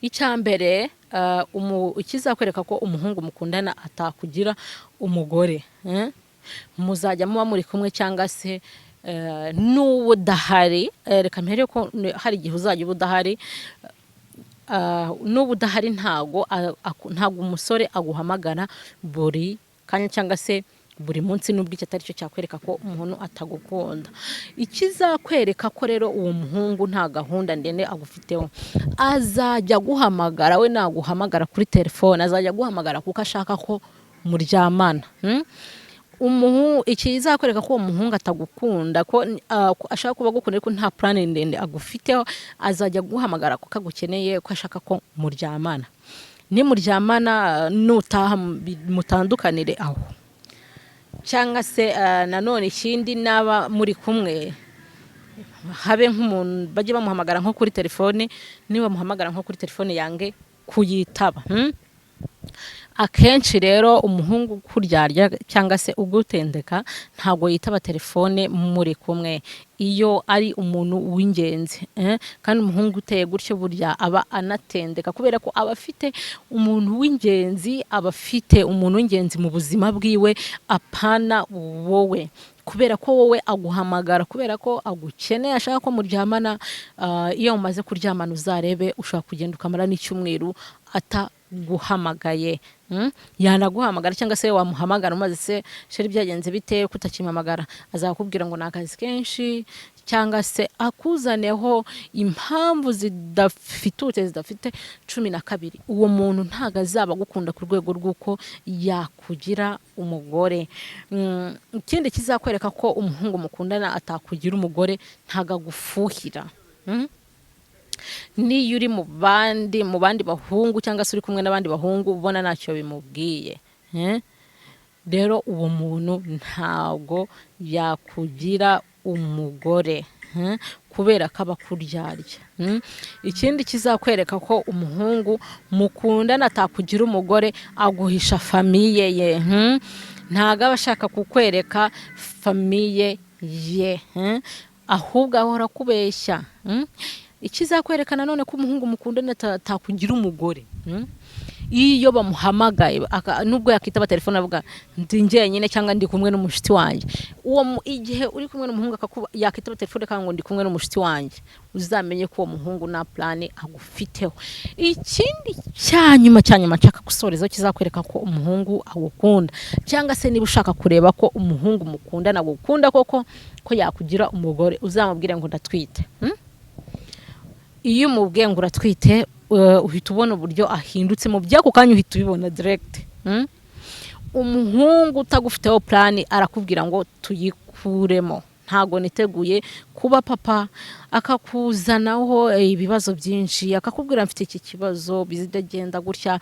icyambere ikizakwereka ko umuhungu mukundana atakugira umugore muzajya muba muri kumwe cyangwa se n'uwo udahari reka mpere ko hari igihe uzajya uba udahari n'ubu udahari ntago umusore aguhamagara buri kanya cyangwa se buri munsi n'ubwo icyo atari cyo cyakwereka ko umuntu atagukunda. Ikizakwereka ko rero uwo muhungu nta gahunda ndende agufiteho, azajya guhamagara, we naguhamagara kuri telefone azajya guhamagara kuko ashaka ko muryamana. Ikizakwereka ko uwo muhungu atagukunda, ko ashaka kuba agukunda ariko nta plan ndende agufiteho, azajya guhamagara kuko agukeneye, ko ashaka ko muryamana. Nimuryamana nutaha mutandukanire aho. Cyangwa se nanone ikindi naba muri kumwe habe nk'umuntu bajye bamuhamagara nko kuri telefone, niba muhamagara nko kuri telefone yange kuyitaba. Akenshi rero umuhungu kuryarya cyangwa se ugutendeka ntago yitaba telefone muri kumwe iyo ari umuntu w'ingenzi. Kandi umuhungu uteye gutyo burya aba anatendeka kubera ko aba afite umuntu w'ingenzi, aba afite umuntu w'ingenzi mu buzima bwiwe apana wowe, kubera ko wowe aguhamagara kubera ko agukeneye, ashaka ko muryamana. Iyo mumaze kuryamana uzarebe ushaka kugenda ukamara n'icyumweru ataguhamagaye. Yanaguhamagara cyangwa se wamuhamagara umaze se sheri byagenze bite kutakimamagara, azakubwira ngo nakazi kenshi cyangwa se akuzaneho impamvu zidafite 12. Uwo muntu ntago azaba gukunda ku rwego rw'uko yakugira umugore. Ikindi kizakwereka ko umuhungu mukundana atakugira umugore, ntago agufuhira. Niyo uri mu bandi bahungu cyangwa se uri kumwe n'abandi bahungu ubona ntacyo bimubwiye, rero uwo muntu ntago yakugira umugore kubera ko aba kuryarya. Ikindi kizakwereka ko umuhungu mukundana atakugira umugore, aguhisha famiye ye. Ntago aba ashaka kukwereka famiye ye, ahubwo ahora kubeshya. Ikizakwerekana none ko umuhungu mukundana atakugira umugore, iyo bamuhamagaye nubwo yakitaba telefone avuga ndi njyenyine cyangwa ndi kumwe n'umushiti wanjye, uwo igihe uri kumwe n'umuhungu yakitaba telefone kandi ngo ndi kumwe n'umushiti wanjye, uzamenye ko uwo muhungu na plan agufiteho. Ikindi cyanyuma nshaka gusorezaho kizakwereka ko umuhungu agukunda, cyangwa se niba ushaka kureba ko umuhungu mukundana agukunda koko ko yakugira umugore, uzamubwire ngo ndatwite. Iyo umubwiye ngo uratwite uhita ubona uburyo ahindutse mu byako kanya, uhita ubibona direct. Umuhungu utagufiteho plan arakubwira ngo tuyikuremo, ntago niteguye kuba papa, akakuzanaho ibibazo byinshi, akakubwira mfite iki kibazo bizagenda gutya,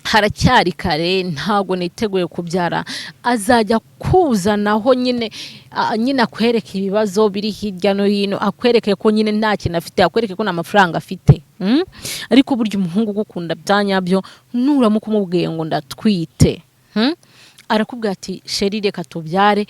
haracyari kare, ntago niteguye kubyara. Azajya kuzanaho nyine akwereka ibibazo biri hirya no hino, akwereke ko nyine nta kintu afite, akwereke ko nta mafaranga afite. Ariko burya umuhungu gukunda byanyabyo, nuramuka umubwiye ngo ndatwite, arakubwira ati sheri reka tubyare,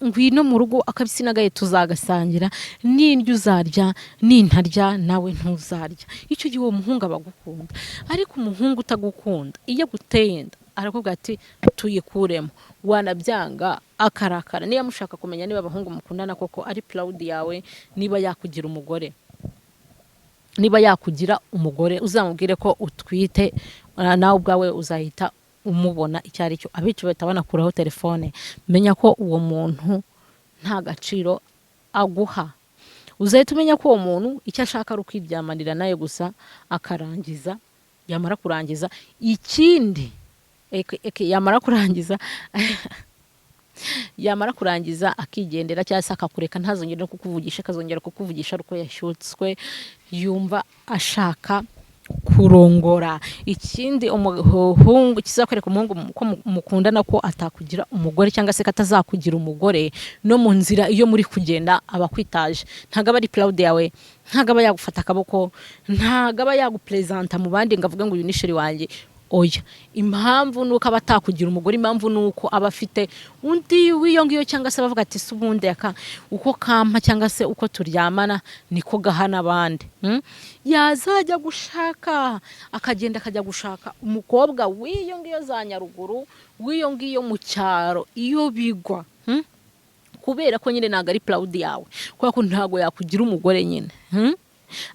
ngwino mu rugo, akabisinagaye tuzagasangira, n'indyo uzarya nintarya nawe ntuzarya. Icyo gihe uwo muhungu abagukunda. Ariko umuhungu utagukunda iyo aguteye inda arakubwira ati tuyikuremo, wanabyanga akarakara. Niba mushaka kumenya niba abahungu mukundana koko ari proud yawe, niba yakugira umugore, niba yakugira umugore, uzamubwire ko utwite, nawe ubwawe uzahita umubona icyo ari cyo. Abici bahita banakuraho telefone, menya ko uwo muntu nta gaciro aguha. Uzahita umenya ko uwo muntu icyo ashaka ari ukwibyamanira nayo gusa akarangiza. Yamara kurangiza ikindi yamara kurangiza akigendera, cyangwa se akakureka ntazongera kukuvugisha, akazongera kukuvugisha uko yashutswe, yumva ashaka kurongora. Ikindi umuhungu kizakwereka umuhungu ko mukundana ko atakugira umugore cyangwa se katazakugira umugore, no mu nzira iyo muri kugenda aba kwitaje, ntago aba ari proud yawe, ntago aba yagufata akaboko, ntago aba yagupresenta mu bandi ngo avuge ngo uyu ni sheri wanjye. oya, impamvu nuko aba atakugira umugore, impamvu nuko aba afite undi w'iyo ngiyo, cyangwa se bavuga ati se ubundi uko kampa cyangwa se uko turyamana niko gaha n'abandi. Yazajya gushaka akagenda akajya gushaka umukobwa w'iyo ngiyo za Nyaruguru, w'iyo ngiyo mu cyaro iyo bigwa, kubera ko nyine ntago ari proud yawe, kubera ko ntago yakugira umugore nyine.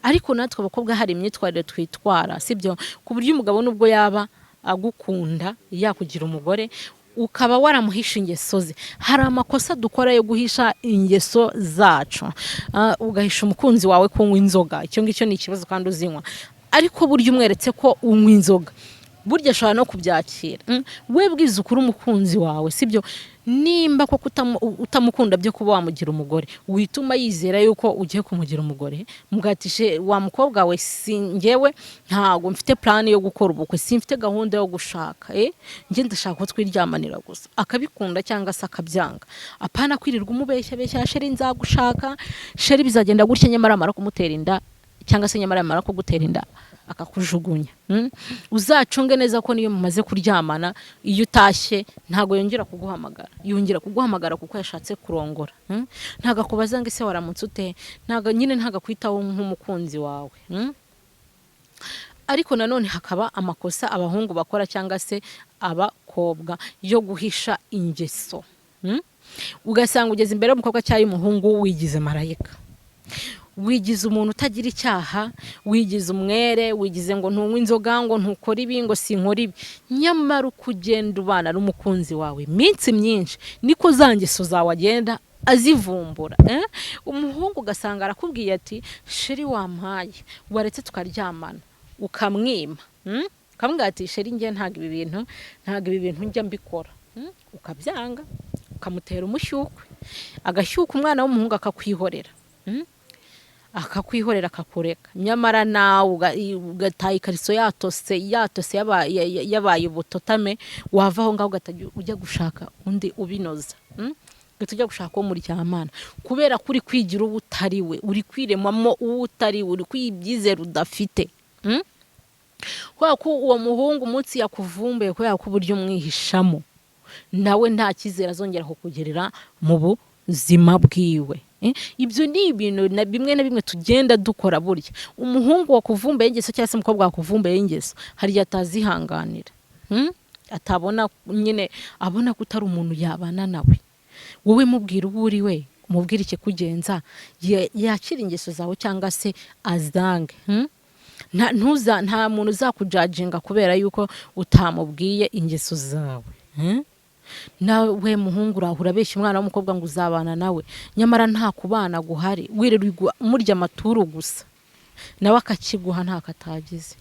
Ariko natwe abakobwa hari imyitwarire twitwara, sibyo, ku buryo umugabo nubwo yaba agukunda yakugira umugore ukaba waramuhisha ingeso ze. Hari amakosa dukora yo guhisha ingeso zacu, ugahisha umukunzi wawe kunywa inzoga, icyo ngicyo ni ikibazo kandi uzinywa, ariko burya umweretse ko unywa inzoga burya ashobora no kubyakira. We bwiza ukuri umukunzi wawe, sibyo, nimba ko utamukunda byo kuba wamugira umugore, wituma yizera yuko ugiye kumugira umugore, mugatishe wa mukobwa we, singewe ntago mfite plan yo gukora ubukwe, simfite gahunda yo gushaka, nge ndashaka ko twiryamanira gusa, akabikunda cyangwa se akabyanga. Apana kwirirwa umubeshya beshya, sheri nzagushaka, sheri bizagenda gutya, nyamara amara kumutera inda, cyangwa se nyamara amara kugutera inda akakujugunya. Uzacunge neza ko niyo mumaze kuryamana, iyo utashye ntago yongera kuguhamagara, yongera kuguhamagara kuko yashatse kurongora. Ntago akubaza ngo ese waramutse ute, ntago nyine ntago kwitaho nk'umukunzi wawe. Ariko nanone hakaba amakosa abahungu bakora cyangwa se abakobwa yo guhisha ingeso. Ugasanga ugeze imbere y'umukobwa cyangwa y'umuhungu wigize marayika, wigize umuntu utagira icyaha, wigize umwere, wigize ngo ntunywa inzoga, ngo ntukora ibi, ngo sinkora ibi. Nyamara ukugenda ubana n'umukunzi wawe iminsi myinshi, niko za ngeso zawe agenda azivumbura. Umuhungu ugasanga arakubwiye ati sheri wampaye, waretse tukaryamana, ukamwima. Ukamubwira ati sheri nge ntago ibi bintu njya mbikora. Ukabyanga, ukamutera umushyukwe, agashyuka umwana w'umuhungu akakwihorera. Akakwihorera akakureka, nyamara nawe ugataha ikariso yatose yabaye ubutotame, wava aho ngaho ugatajya ujya gushaka undi ubinoza. Ujya gushaka uwo muryamana, kubera ko uri kwigira uwo utari we, uri kwiremamo uwo utari we, uri kwibyizera udafite. Kubera ko uwo muhungu umunsi yakuvumbuye, kubera ko uburyo umwihishamo, nawe nta cyizere azongera kukugerera mu buzima bwiwe. Ibyo ni ibintu bimwe na bimwe tugenda dukora. Burya umuhungu wakuvumbuye ingeso cyangwa se umukobwa wakuvumbuye ingeso, hari atazihanganira, atabona nyine, abona ko utari umuntu yabana nawe. Wowe mubwira uwo uri we, umubwira ikikugenza, yakira ingeso zawe cyangwa se azange. Nta muntu uzakujajinga kubera yuko utamubwiye ingeso zawe. Nawe muhungu urabeshya umwana w'umukobwa ngo uzabana nawe, nyamara nta kubana guhari, wirirwa murya amaturu gusa, nawe akakiguha nta katagize.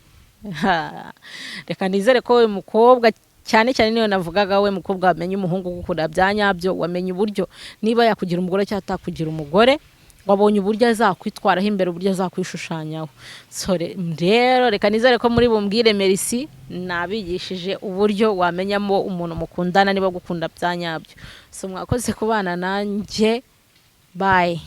Reka nizere ko we mukobwa cyane cyane niyo navugaga, we mukobwa wamenye umuhungu gukunda bya nyabyo, wamenye uburyo niba yakugira umugore cyangwa atakugira umugore, wabonye uburyo azakwitwaraho imbere, uburyo azakwishushanyaho. Rero reka nizere ko muri bumbwire merci, nabigishije uburyo wamenyamo umuntu mukundana niba gukunda bya nyabyo. Mwakoze kubana nanjye, bye.